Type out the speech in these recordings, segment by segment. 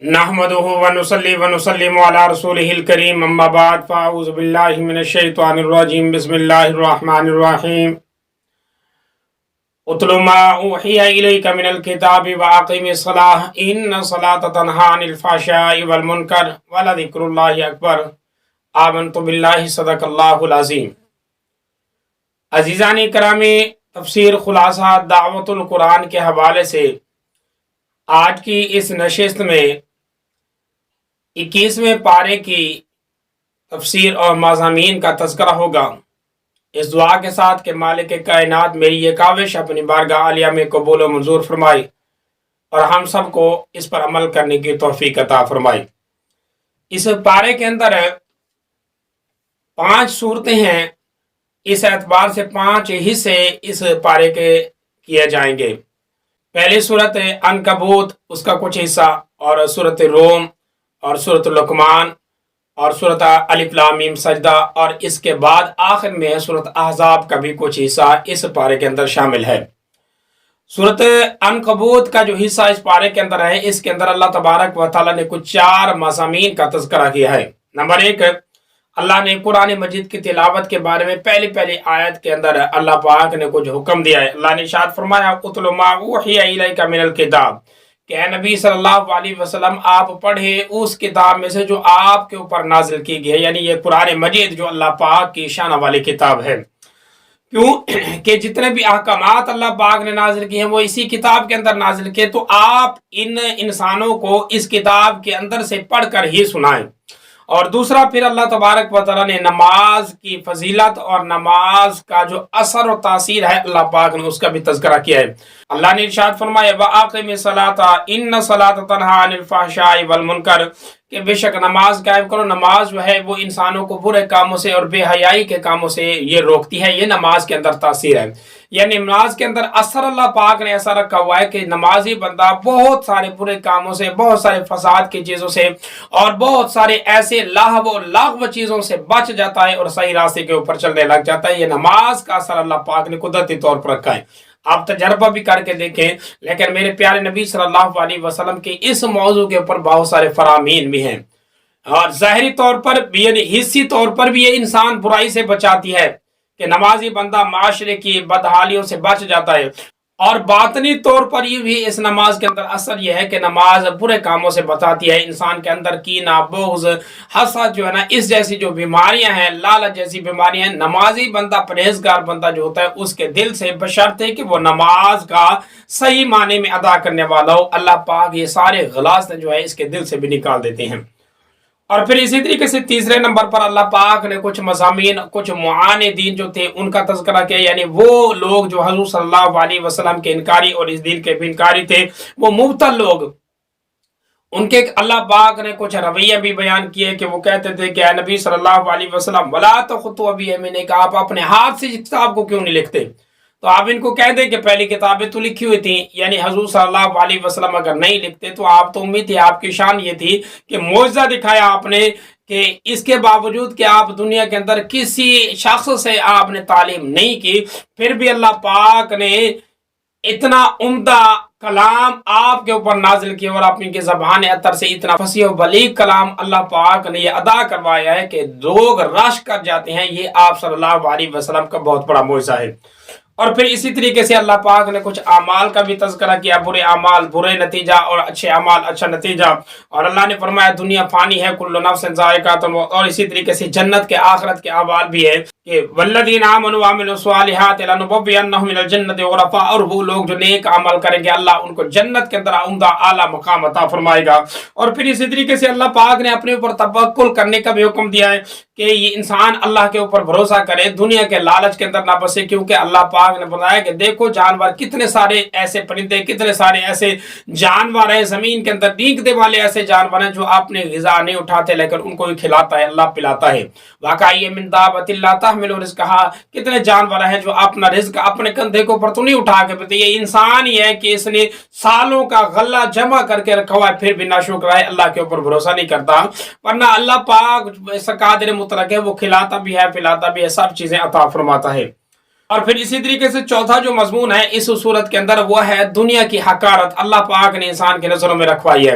نحمده ونصلي ونسلم على رسوله الكريم اما بعد فاعوذ بالله من الشيطان الرجيم بسم الله الرحمن الرحيم اتل ما اوحي اليك من الكتاب واقم الصلاة ان الصلاة تنهى عن الفحشاء والمنكر ولذكر الله اکبر آمنت بالله صدق اللہ العظیم۔ عزیزان کرامی، تفسیر خلاصہ دعوت القرآن کے حوالے سے آج کی اس نشست میں 21ویں پارے کی تفسیر اور مضامین کا تذکرہ ہوگا، اس دعا کے ساتھ کہ مالک کائنات میری یہ کاوش اپنی بارگاہ عالیہ میں قبول و منظور فرمائے اور ہم سب کو اس پر عمل کرنے کی توفیق عطا فرمائے۔ اس پارے کے اندر 5 صورتیں ہیں، اس اعتبار سے 5 حصے اس پارے کے کیے جائیں گے۔ پہلی صورت عنکبوت، اس کا کچھ حصہ، اور صورت روم اور صورت لقمان اور صورت الف لام میم سجدہ، اور اس کے بعد آخر میں صورت احزاب کا بھی کچھ حصہ اس پارے کے اندر شامل ہے۔ صورت عنکبوت کا جو حصہ اس پارے کے اندر ہے، اس کے اندر اللہ تبارک و تعالیٰ نے کچھ 4 مضامین کا تذکرہ کیا ہے۔ نمبر 1، اللہ نے قرآن مجید کی تلاوت کے بارے میں پہلی آیت کے اندر اللہ پاک نے کچھ حکم دیا ہے۔ اللہ نے ارشاد فرمایا اتل ما اوحی الیک من الکتاب، کہ اے نبی صلی اللہ علیہ وسلم آپ پڑھے اس کتاب میں سے جو آپ کے اوپر نازل کی گئی ہے، یعنی یہ قرآن مجید جو اللہ پاک کی شان والی کتاب ہے۔ کیوں کہ جتنے بھی احکامات اللہ پاک نے نازل کیے ہیں وہ اسی کتاب کے اندر نازل کیے، تو آپ ان انسانوں کو اس کتاب کے اندر سے پڑھ کر ہی سنائیں۔ اور دوسرا، پھر اللہ تبارک و تعالیٰ نے نماز کی فضیلت اور نماز کا جو اثر و تاثیر ہے اللہ پاک نے اس کا بھی تذکرہ کیا ہے۔ اللہ نے ارشاد فرمایا وَأَقِمِ الصَّلَاةَ إِنَّ الصَّلَاةَ تَنْهَىٰ عَنِ الْفَحْشَاءِ وَالْمُنكَرِ، کہ بے شک نماز قائم کرو، نماز جو ہے وہ انسانوں کو برے کاموں سے اور بے حیائی کے کاموں سے یہ روکتی ہے، یہ نماز کے اندر تاثیر ہے۔ یعنی نماز کے اندر اثر اللہ پاک نے ایسا رکھا ہوا ہے کہ نمازی بندہ بہت سارے برے کاموں سے، بہت سارے فساد کی چیزوں سے اور بہت سارے ایسے لہو و لغو چیزوں سے بچ جاتا ہے اور صحیح راستے کے اوپر چلنے لگ جاتا ہے۔ یہ نماز کا اثر اللہ پاک نے قدرتی طور پر رکھا ہے۔ آپ تجربہ بھی کر کے دیکھیں، لیکن میرے پیارے نبی صلی اللہ علیہ وسلم کے اس موضوع کے اوپر بہت سارے فرامین بھی ہیں، اور ظاہری طور پر بھی یعنی حصی طور پر بھی یہ انسان برائی سے بچاتی ہے کہ نمازی بندہ معاشرے کی بدحالیوں سے بچ جاتا ہے، اور باطنی طور پر یہ بھی اس نماز کے اندر اثر یہ ہے کہ نماز برے کاموں سے بچاتی ہے۔ انسان کے اندر کینہ، بغض، حسد جو ہے نا، اس جیسی جو بیماریاں ہیں، لالچ جیسی بیماریاں ہیں، نمازی بندہ، پرہیزگار بندہ جو ہوتا ہے اس کے دل سے، بشرط ہے کہ وہ نماز کا صحیح معنی میں ادا کرنے والا ہو، اللہ پاک یہ سارے غلاظت جو ہے اس کے دل سے بھی نکال دیتے ہیں۔ اور پھر اسی طریقے سے تیسرے نمبر پر اللہ پاک نے کچھ مضامین، کچھ معاندین جو تھے ان کا تذکرہ کیا، یعنی وہ لوگ جو حضور صلی اللہ علیہ وسلم کے انکاری اور اس دین کے بھی انکاری تھے، وہ مبتل لوگ، ان کے اللہ پاک نے کچھ رویہ بھی بیان کیے کہ وہ کہتے تھے کہ اے نبی صلی اللہ علیہ وسلم وَلَا تَخُطُّوا بِيَمِينِكَ، آپ اپنے ہاتھ سے کتاب کو کیوں نہیں لکھتے؟ تو آپ ان کو کہہ دیں کہ پہلی کتابیں تو لکھی ہوئی تھیں، یعنی حضور صلی اللہ علیہ وسلم اگر نہیں لکھتے تو آپ تو امید تھی، آپ کی شان یہ تھی کہ معجزہ دکھایا آپ نے کہ اس کے باوجود کہ آپ دنیا کے اندر کسی شخص سے آپ نے تعلیم نہیں کی، پھر بھی اللہ پاک نے اتنا عمدہ کلام آپ کے اوپر نازل کیا اور اپنی کی زبان اطہر سے اتنا فصیح و بلیغ کلام اللہ پاک نے یہ ادا کروایا ہے کہ لوگ رش کر جاتے ہیں۔ یہ آپ صلی اللہ علیہ وسلم کا بہت بڑا معجزہ ہے۔ اور پھر اسی طریقے سے اللہ پاک نے کچھ اعمال کا بھی تذکرہ کیا، برے اعمال برے نتیجہ اور اچھے اعمال اچھا نتیجہ، اور اللہ نے فرمایا دنیا فانی ہے، کل نفس ذائقۃ الموت، اور اسی طریقے سے جنت کے آخرت کے احوال بھی ہے کہ والذین آمنوا وعملوا الصالحات لنبوئنهم من الجنة غرفا، اور وہ لوگ جو نیک عمل کریں گے اللہ ان کو جنت کے اندر عمدہ اعلیٰ مقام عطا فرمائے گا۔ اور پھر اسی طریقے سے اللہ پاک نے اپنے اوپر توکل کرنے کا بھی حکم دیا ہے کہ یہ انسان اللہ کے اوپر بھروسہ کرے، دنیا کے لالچ کے اندر نہ پھنسے، کیونکہ اللہ پاک نے بتایا کہ دیکھو جانور، کتنے سارے ایسے پرندے، کتنے سارے ایسے جانور ہیں زمین کے اندر، رینگتے والے ایسے جانور ہیں جو اپنے غذا نہیں اٹھاتے لیکن ان کو ہی کھلاتا ہے، اللہ پلاتا ہے۔ واقعی من دابۃ لا تحمل رزقها، کتنے جانور ہیں جو اپنا رزق اپنے کندھے کے اوپر تو نہیں اٹھا کے پیتے، یہ انسان ہی ہے کہ اس نے سالوں کا غلہ جمع کر کے رکھا ہوا ہے پھر بھی ناشکر ہے، اللہ کے اوپر بھروسہ نہیں کرتا، ورنہ اللہ پاک قادر مطلق ہے، وہ کھلاتا بھی ہے، پلاتا بھی ہے، سب چیزیں عطا فرماتا ہے۔ اور پھر اسی طریقے سے چوتھا جو مضمون ہے اس صورت کے اندر وہ ہے دنیا کی حقارت، اللہ پاک نے انسان کی نظروں میں رکھوائی ہے۔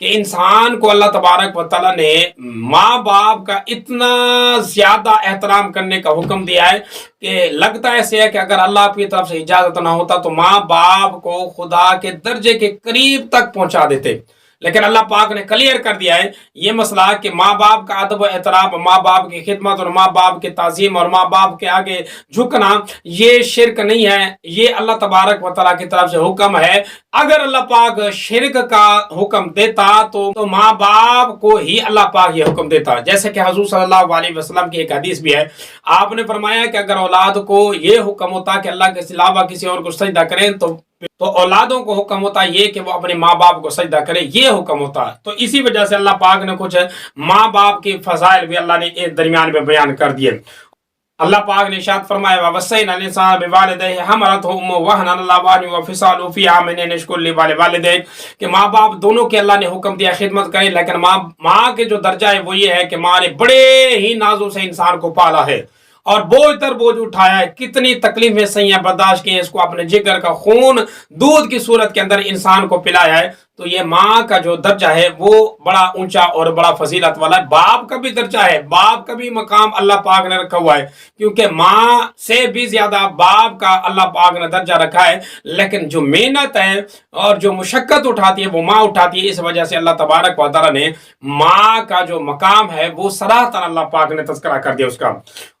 کہ انسان کو اللہ تبارک و تعالیٰ نے ماں باپ کا اتنا زیادہ احترام کرنے کا حکم دیا ہے کہ لگتا ایسے ہے کہ اگر اللہ کی طرف سے اجازت نہ ہوتا تو ماں باپ کو خدا کے درجے کے قریب تک پہنچا دیتے، لیکن اللہ پاک نے کلیئر کر دیا ہے یہ مسئلہ کہ ماں باپ کا ادب و احترام، ماں باپ کی خدمت اور ماں باپ کی تعظیم اور ماں باپ کے آگے جھکنا یہ شرک نہیں ہے، یہ اللہ تبارک و تعالیٰ کی طرف سے حکم ہے۔ اگر اللہ پاک شرک کا حکم دیتا تو ماں باپ کو ہی اللہ پاک یہ حکم دیتا، جیسے کہ حضور صلی اللہ علیہ وسلم کی ایک حدیث بھی ہے، آپ نے فرمایا کہ اگر اولاد کو یہ حکم ہوتا کہ اللہ کے علاوہ کسی اور کو سجدہ کریں تو اولادوں کو حکم ہوتا یہ کہ وہ اپنے ماں باپ کو سجدہ کرے، یہ حکم ہوتا۔ تو اسی وجہ سے اللہ پاک نے کچھ ماں باپ کی فضائل بھی اللہ نے درمیان میں بیان کر دیے۔ اللہ پاک نے ارشاد فرمایا وَوَصَّيْنَا الْإِنسَانَ بِوَالِدَيْهِ حَمَلَتْهُ أُمُّهُ وَهْنًا عَلَىٰ وَهْنٍ وَفِصَالُهُ فِي عَامَيْنِ أَنِ اشْكُرْ لِي وَلِوَالِدَيْكَ کہ ماں باپ دونوں کے اللہ نے حکم دیا خدمت کرے، لیکن ماں کے جو درجہ ہے وہ یہ ہے کہ ماں نے بڑے ہی نازوں سے انسان کو پالا ہے اور بوجھ در بوجھ اٹھایا ہے، کتنی تکلیفیں سہی ہیں، برداشت کی ہیں، اس کو اپنے جگر کا خون دودھ کی صورت کے اندر انسان کو پلایا ہے۔ تو یہ ماں کا جو درجہ ہے وہ بڑا اونچا اور بڑا فضیلت والا ہے۔ باپ کا بھی درجہ ہے، باپ کا بھی مقام اللہ پاک نے رکھا ہوا ہے، کیونکہ ماں سے بھی زیادہ باپ کا اللہ پاک نے درجہ رکھا ہے، لیکن جو محنت ہے اور جو مشقت اٹھاتی ہے وہ ماں اٹھاتی ہے۔ اس وجہ سے اللہ تبارک و تعالیٰ نے ماں کا جو مقام ہے وہ صراحتاً اللہ پاک نے تذکرہ کر دیا اس کا۔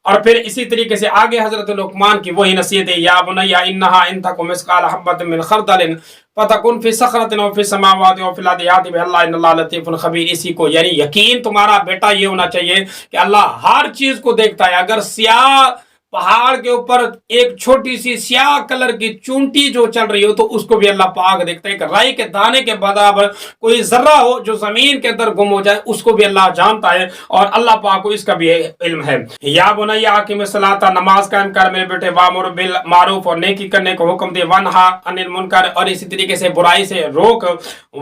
اور پھر اسی طریقے سے آگے حضرت لقمان کی وہی نصیحت ہے، یا بنی انہا ان تک مثقال حبۃ من خردل فتکن فی صخرۃ او فی السماوات او فی الارض یأتی بها ان اللہ لطیف خبیر۔ اسی کو یعنی یقین تمہارا بیٹا یہ ہونا چاہیے کہ اللہ ہر چیز کو دیکھتا ہے۔ اگر سیاہ پہاڑ کے اوپر ایک چھوٹی سی سیاہ کلر کی چونٹی جو چل رہی ہو تو اس کو بھی اللہ پاک دیکھتا ہے۔ کہ رائی کے دانے کے برابر کوئی ذرہ ہو جو زمین کے اندر گم ہو جائے اس کو بھی اللہ جانتا ہے، اور اللہ پاک کو اس کا بھی علم ہے۔ یا بنی اقیم الصلاۃ، نماز قائم کر میرے بیٹے، وامر بالمعروف اور نیکی کرنے کو حکم دے، ونہا عن المنکر اور اسی طریقے سے برائی سے روک،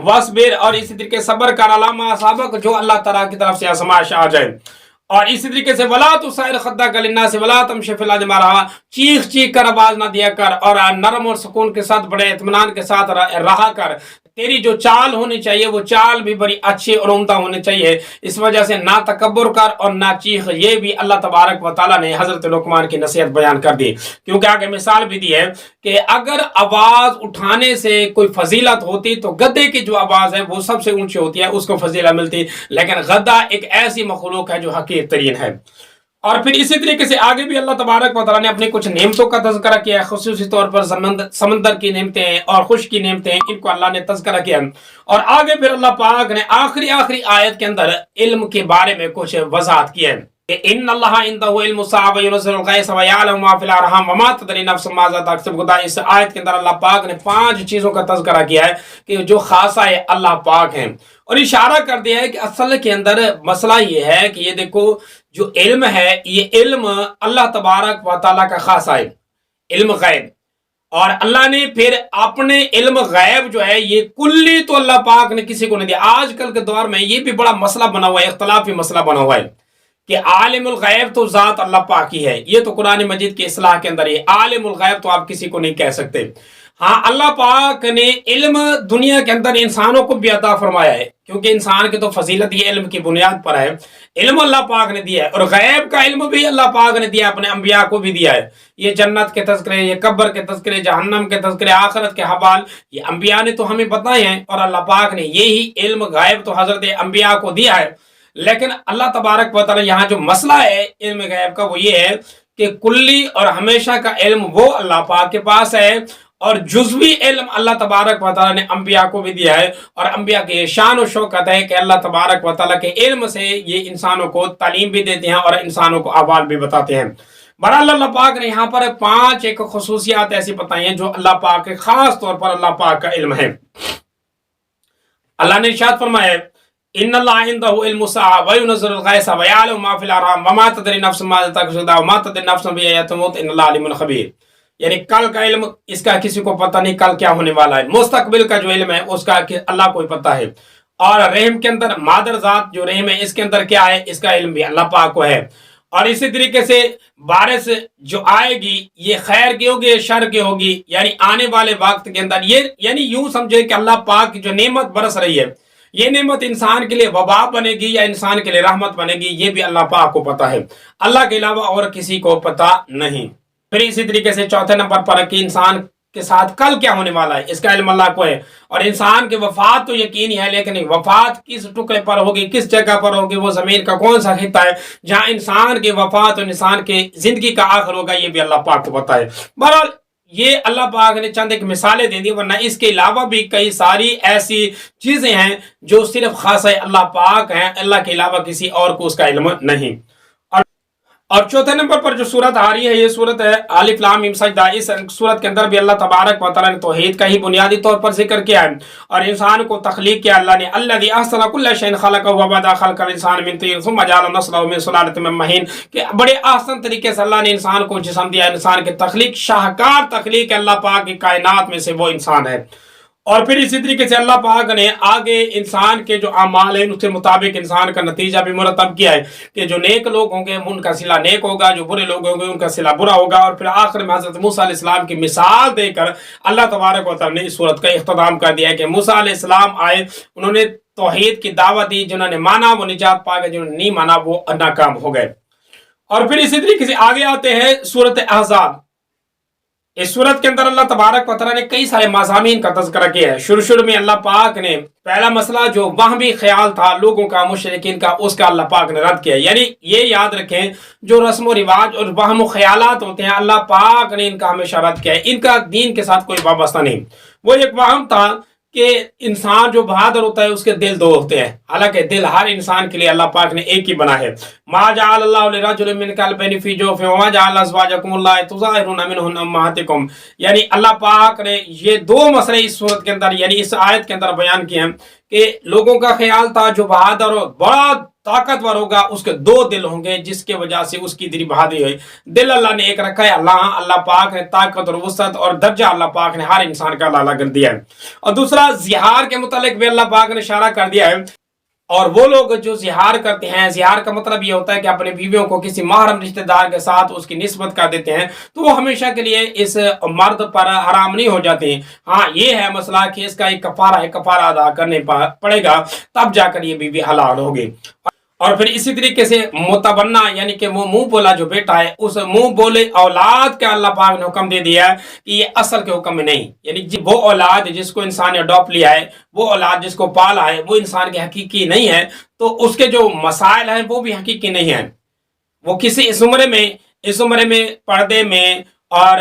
وصبر اور اسی طریقے سے صبر کر، علی ما اصابک جو اللہ تعالیٰ کی طرف سے آزمائش آ جائے، اور اسی طریقے سے ولا تصعر خدک للناس ولا تمشی فی الارض مرحا، چیخ چیخ کر آواز نہ دیا کر اور نرم اور سکون کے ساتھ بڑے اطمینان کے ساتھ رہا کر۔ تیری جو چال ہونی چاہیے وہ چال بھی بڑی اچھی اور عمدہ ہونی چاہیے، اس وجہ سے نہ تکبر کر اور نہ چیخ۔ یہ بھی اللہ تبارک و تعالیٰ نے حضرت لقمان کی نصیحت بیان کر دی، کیونکہ آگے مثال بھی دی ہے کہ اگر آواز اٹھانے سے کوئی فضیلت ہوتی تو گدھے کی جو آواز ہے وہ سب سے اونچی ہوتی ہے، اس کو فضیلت ملتی، لیکن گدھا ایک ایسی مخلوق ہے جو حقیر ترین ہے۔ اور پھر اسی طریقے سے آگے بھی اللہ تبارک و تعالیٰ نے اپنی کچھ نعمتوں کا تذکرہ کیا ہے، خصوصی طور پر سمندر کی نعمتیں اور خشک کی نعمتیں، ان کو اللہ نے تذکرہ کیا۔ اور آگے پھر اللہ پاک نے آخری آیت کے اندر علم کے بارے میں کچھ وضاحت کی ہے کہ ان اللہ عنده علم الساعة وينزل الغیث ويعلم ما في الارحام وما تدری نفس ماذا تکسب غدا۔ اس آیت کے اندر اللہ پاک نے 5 چیزوں کا تذکرہ کیا ہے کہ جو خاصہ ہے اللہ پاک ہیں، اور اشارہ کر دیا ہے کہ اصل کے اندر مسئلہ یہ ہے کہ یہ دیکھو جو علم ہے یہ علم اللہ تبارک و تعالیٰ کا خاصہ ہے، علم غیب، اور اللہ نے پھر اپنے علم غیب جو ہے یہ کلی تو اللہ پاک نے کسی کو نہیں دیا۔ آج کل کے دور میں یہ بھی بڑا مسئلہ بنا ہوا ہے، اختلافی مسئلہ بنا ہوا ہے کہ عالم الغیب تو ذات اللہ پاک کی ہے، یہ تو قرآن مجید کی اصلاح کے اندر ہے، عالم الغیب تو آپ کسی کو نہیں کہہ سکتے۔ ہاں اللہ پاک نے علم دنیا کے اندر انسانوں کو بھی عطا فرمایا ہے، کیونکہ انسان کی تو فضیلت یہ علم کی بنیاد پر ہے، علم اللہ پاک نے دیا ہے، اور غیب کا علم بھی اللہ پاک نے دیا، اپنے انبیاء کو بھی دیا ہے۔ یہ جنت کے تذکرے، یہ قبر کے تذکرے، جہنم کے تذکرے، آخرت کے حوال، یہ انبیاء نے تو ہمیں بتائے ہیں، اور اللہ پاک نے یہی علم غیب تو حضرت انبیاء کو دیا ہے۔ لیکن اللہ تبارک و تعالیٰ یہاں جو مسئلہ ہے علم غیب کا وہ یہ ہے کہ کلی اور ہمیشہ کا علم وہ اللہ پاک کے پاس ہے، اور جزوی علم اللہ تبارک و تعالیٰ نے انبیاء کو بھی دیا ہے، اور انبیاء کی شان و شوکت ہے کہ اللہ تبارک و تعالیٰ کے علم سے یہ انسانوں کو تعلیم بھی دیتے ہیں اور انسانوں کو احوال بھی بتاتے ہیں۔ بہرحال اللہ پاک نے یہاں پر 5 ایک خصوصیات ایسی بتائی ہیں جو اللہ پاک کے خاص طور پر اللہ پاک کا علم ہے۔ اللہ نے ارشاد فرمایا ان اللہ عنده علم الساعة وينزل الغیث ويعلم ما في الارحام وما تدری نفس ماذا تکسب غدا وما تدری نفس بأي تموت ان اللہ علیم خبیر۔ یعنی کل کا علم اس کا کسی کو پتہ نہیں کل کیا ہونے والا ہے، مستقبل کا جو علم ہے اس کا اللہ کو ہی پتہ ہے، اور رحم کے اندر مادر ذات جو رحم ہے اس کے اندر کیا ہے اس کا علم بھی اللہ پاک کو ہے۔ اور اسی طریقے سے بارش جو آئے گی یہ خیر کی ہوگی شر کی ہوگی، یعنی آنے والے وقت کے اندر یہ یعنی یوں سمجھے کہ اللہ پاک کی جو نعمت برس رہی ہے یہ نعمت انسان کے لیے وبا بنے گی یا انسان کے لیے رحمت بنے گی، یہ بھی اللہ پاک کو پتا ہے، اللہ کے علاوہ اور کسی کو پتا نہیں۔ پھر اسی طریقے سے چوتھے نمبر پر کہ انسان کے ساتھ کل کیا ہونے والا ہے، اس کا علم اللہ کو ہے، اور انسان کی وفات تو یقینی ہے، لیکن وفات کس ٹکڑے پر ہوگی، کس جگہ پر ہوگی، وہ زمین کا کون سا خطہ ہے جہاں انسان کی وفات اور انسان کی زندگی کا آخر ہوگا، یہ بھی اللہ پاک کو پتا ہے۔ بہرحال یہ اللہ پاک نے چند ایک مثالیں دے دی، ورنہ اس کے علاوہ بھی کئی ساری ایسی چیزیں ہیں جو صرف خاص اللہ پاک ہیں، اللہ کے علاوہ کسی اور کو اس کا علم نہیں۔ اور چوتھے نمبر پر جو صورت آ رہی ہے، یہ صورت ہے الف لام میم سجدہ۔ اس صورت کے اندر بھی اللہ تبارک و تعالیٰ نے توحید کا ہی بنیادی طور پر ذکر کیا ہے، اور انسان کو تخلیق کیا اللہ نے، الذی احسن کل شیء خلقہ وبدأ خلق الانسان من طین ثم جعل نسلہ من سلالۃ من مہین، کہ بڑے احسن طریقے سے اللہ نے انسان کو جسم دیا، انسان کی تخلیق شاہکار تخلیق ہے اللہ پاک کی کائنات میں سے وہ انسان ہے۔ اور پھر اسی طریقے سے اللہ پاک نے آگے انسان کے جو اعمال ہیں اس کے مطابق انسان کا نتیجہ بھی مرتب کیا ہے کہ جو نیک لوگ ہوں گے ان کا صلہ نیک ہوگا، جو برے لوگ ہوں گے ان کا صلہ برا ہوگا۔ اور پھر آخر میں حضرت موسیٰ علیہ السلام کی مثال دے کر اللہ تبارک و تعالیٰ نے اس صورت کا اختتام کر دیا ہے کہ موسیٰ علیہ السلام آئے، انہوں نے توحید کی دعوت دی، جنہوں نے مانا وہ نجات پا گئے، جنہوں نے نہیں مانا وہ ناکام ہو گئے۔ اور پھر اسی طریقے سے آگے آتے ہیں سورۃ احزاب۔ اس صورت کے اندر اللہ تبارک و تعالیٰ نے کئی سارے مضامین کا تذکرہ کیا ہے۔ شروع میں اللہ پاک نے پہلا مسئلہ جو وہمی خیال تھا لوگوں کا، مشرکین کا، اس کا اللہ پاک نے رد کیا، یعنی یہ یاد رکھیں جو رسم و رواج اور وہم و خیالات ہوتے ہیں اللہ پاک نے ان کا ہمیشہ رد کیا ہے، ان کا دین کے ساتھ کوئی وابستہ نہیں۔ وہ ایک وہم تھا کہ انسان جو بہادر ہوتا ہے اس کے دل دو ہوتے ہیں، حالانکہ دل ہر انسان کے لیے اللہ پاک نے ایک ہی بنا ہے۔ ما جعل اللہ لرجل من قلبین فی جوفہ وما جعل ازواجکم اللہ تظاہرون منہن امہاتکم، یعنی اللہ پاک نے یہ دو مسئلے اس صورت کے اندر یعنی اس آیت کے اندر بیان کیے ہیں کہ لوگوں کا خیال تھا جو بہادر اور بڑا طاقتور ہوگا اس کے دو دل ہوں گے، جس کی وجہ سے اس کی دل بہادری ہوئی۔ دل اللہ نے ایک رکھا ہے، اللہ پاک نے طاقت اور وسعت اور درجہ اللہ پاک نے ہر انسان کا اللہ کر دیا ہے۔ اور دوسرا زہار کے متعلق بھی اللہ پاک نے اشارہ کر دیا ہے، اور وہ لوگ جو زہار کرتے ہیں، زہار کا مطلب یہ ہوتا ہے کہ اپنے بیویوں کو کسی محرم رشتہ دار کے ساتھ اس کی نسبت کر دیتے ہیں تو وہ ہمیشہ کے لیے اس مرد پر حرام نہیں ہو جاتے ہیں۔ ہاں یہ ہے مسئلہ کہ اس کا ایک کفارہ ہے، کفارہ ادا کرنے پڑے گا تب جا کر یہ بیوی حلال ہوگی۔ اور پھر اسی طریقے سے متبنہ یعنی کہ وہ منہ بولا جو بیٹا ہے، اس منہ بولے اولاد کا اللہ پاک نے حکم دے دیا ہے کہ یہ اصل کے حکم میں نہیں، یعنی وہ اولاد جس کو انسان نے اڈاپٹ لیا ہے، وہ اولاد جس کو پالا ہے، وہ انسان کے حقیقی نہیں ہے، تو اس کے جو مسائل ہیں وہ بھی حقیقی نہیں ہیں۔ وہ کسی اس عمرے میں پردے میں اور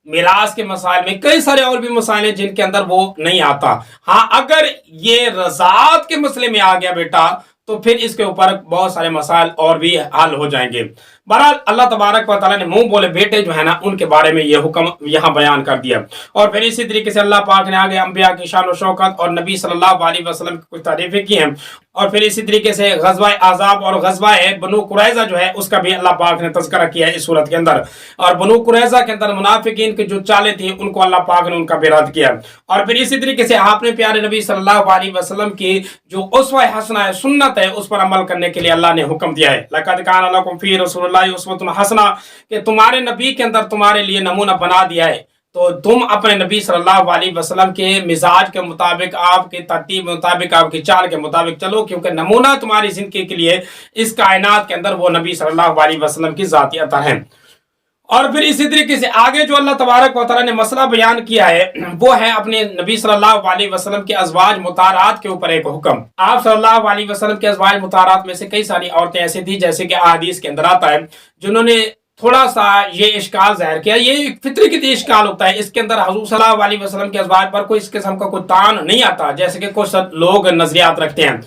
میراث کے مسائل میں کئی سارے اور بھی مسائل ہیں جن کے اندر وہ نہیں آتا۔ ہاں اگر یہ رضاعت کے مسئلے میں آ گیا بیٹا تو پھر اس کے اوپر بہت سارے مسائل اور بھی حل ہو جائیں گے۔ بہرحال اللہ تبارک و تعالیٰ نے منہ بولے بیٹے جو ہے نا ان کے بارے میں یہ حکم یہاں بیان کر دیا، اور پھر اسی طریقے سے اللہ پاک نے آگے انبیاء کی شان و شوکت اور نبی صلی اللہ علیہ وسلم کی کچھ تعریفیں کی ہیں، اور پھر اسی طریقے سے غزوہ احزاب اور غزوہ بنو قریظہ جو ہے اس کا بھی اللہ پاک نے تذکرہ کیا ہے اس صورت کے اندر۔ اور بنو قریظہ کے اندر منافقین کی جو چالیں تھیں ان کو اللہ پاک نے ان کا بھی رد کیا، اور پھر اسی طریقے سے آپ نے پیارے نبی صلی اللہ علیہ وسلم کی جو اسوہ حسنہ ہے، سنت ہے، اس پر عمل کرنے کے لیے اللہ نے حکم دیا ہے۔ لقد کان لکم فی رسول اللہ اسوۃ حسنہ، کہ تمہارے نبی کے اندر تمہارے لیے نمونہ بنا دیا ہے، تو تم اپنے نبی صلی اللہ علیہ وسلم کے مزاج کے مطابق، آپ کے ترتیب کے مطابق، آپ کی چال کے مطابق چلو، کیونکہ نمونہ تمہاری زندگی کے لیے اس کائنات کے اندر وہ نبی صلی اللہ علیہ وسلم کی ذاتی عطا ہے۔ اور پھر اسی طریقے سے آگے جو اللہ تبارک و تعالیٰ نے مسئلہ بیان کیا ہے وہ ہے اپنے نبی صلی اللہ علیہ وسلم کے ازواج مطہرات کے اوپر ایک حکم۔ آپ صلی اللہ علیہ وسلم کے ازواج مطہرات میں سے کئی ساری عورتیں ایسی تھیں جیسے کہ احادیث کے اندر آتا ہے جنہوں نے تھوڑا سا یہ اشکال ظاہر کیا، یہ فطری کی اشکال ہوتا ہے، اس کے اندر حضور صلی اللہ علیہ وسلم کے ازواج پر کوئی اس قسم کا کوئی تان نہیں آتا جیسے کہ کچھ لوگ نظریات رکھتے ہیں۔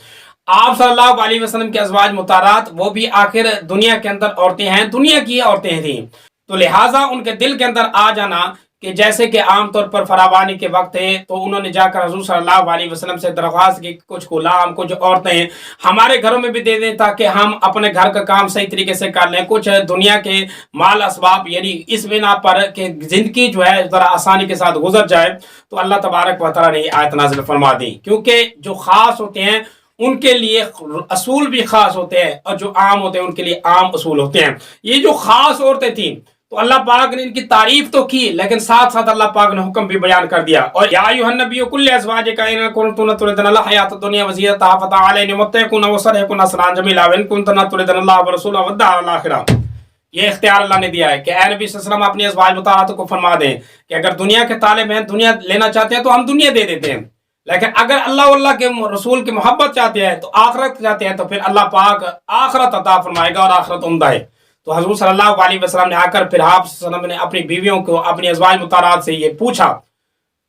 آپ صلی اللہ علیہ وسلم کے ازواج مطہرات وہ بھی آخر دنیا کے اندر عورتیں ہیں، دنیا کی عورتیں تھیں، تو لہٰذا ان کے دل کے اندر آ جانا کہ جیسے کہ عام طور پر فراوانی کے وقت ہے تو انہوں نے جا کر حضور صلی اللہ علیہ وسلم سے درخواست کی کچھ غلام، کچھ عورتیں ہمارے گھروں میں بھی دے دیں تاکہ ہم اپنے گھر کا کام صحیح طریقے سے کر لیں، کچھ دنیا کے مال اسباب، یعنی اس بنا پر کہ زندگی جو ہے ذرا آسانی کے ساتھ گزر جائے، تو اللہ تبارک و تعالیٰ نے یہ آیت نازل فرما دی، کیونکہ جو خاص ہوتے ہیں ان کے لیے اصول بھی خاص ہوتے ہیں اور جو عام ہوتے ہیں ان کے لیے عام اصول ہوتے ہیں۔ یہ جو خاص عورتیں تھیں تو اللہ پاک نے ان کی تعریف تو کی لیکن ساتھ ساتھ اللہ پاک نے حکم بھی بیان کر دیا. اور یا ایھا النبی کل ازواجک ان کنتن تردن الحیات الدنیا وزینتها فتعالین نمتعکن وسرحکن سرحا جمیلا وان کنتن تردن اللہ ورسولہ والدار الاخرہ. یہ اختیار اللہ نے دیا ہے کہ اے نبی صلی اللہ علیہ وسلم اپنی ازواج مطہرات کو فرما دیں کہ اگر دنیا کے طالب ہیں, دنیا لینا چاہتے ہیں تو ہم دنیا دے دیتے ہیں, لیکن اگر اللہ واللہ کے رسول کی محبت چاہتے ہیں تو آخرت چاہتے ہیں تو پھر اللہ پاک آخرت عطا فرمائے گا اور آخرت عمدہ ہے. تو حضور صلی اللہ علیہ وسلم نے آ کر پھر آپ صلی اللہ علیہ وسلم نے اپنی بیویوں کو اپنی ازواج مطہرات سے یہ پوچھا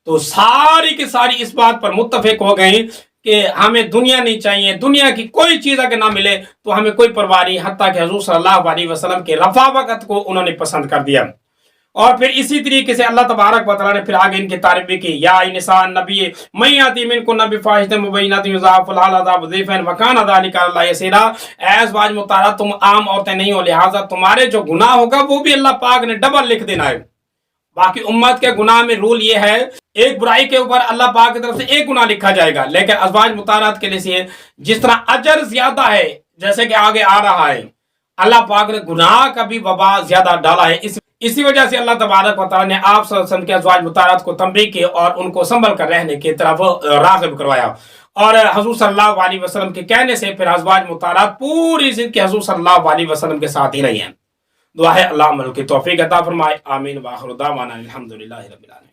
تو ساری کی ساری اس بات پر متفق ہو گئیں کہ ہمیں دنیا نہیں چاہیے, دنیا کی کوئی چیز اگر نہ ملے تو ہمیں کوئی پرواہ نہیں, حتیٰ کہ حضور صلی اللہ علیہ وسلم کے رفاقت کو انہوں نے پسند کر دیا. اور پھر اسی طریقے سے اللہ تبارک و تعالیٰ نے پھر آگے ان کی تعریف بھی کی. یا نساء النبی من یأتی منکن بفاحشۃ مبینۃ یضاعف لها العذاب ضعفین وکان ذلک علی اللہ یسیرا. اے ازواج مطہرات تم عام عورتیں نہیں ہو, لہٰذا تمہارے جو گناہ ہوگا وہ بھی اللہ پاک نے ڈبل لکھ دینا ہے. باقی امت کے گناہ میں رول یہ ہے ایک برائی کے اوپر اللہ پاک کی طرف سے ایک گناہ لکھا جائے گا, لیکن ازواج مطہرات کے لیے جس طرح اجر زیادہ ہے جیسے کہ آگے آ رہا ہے, اللہ پاک نے گناہ کا بھی وبا زیادہ ڈالا ہے. اسی وجہ سے اللہ تبارک و تعالیٰ نے آپ صلی اللہ علیہ وسلم کے ازواج مطہرات کو تنبیہ کی اور ان کو سنبھل کر رہنے کی طرف راغب کروایا. اور حضور صلی اللہ علیہ وسلم کے کہنے سے پھر ازواج مطہرات پوری زندگی حضور صلی اللہ علیہ وسلم کے ساتھ ہی رہی ہیں. دعا ہے اللہ عمل کی توفیق عطا فرمائے. آمین. وآخر دعوانا الحمدللہ رب العالمین.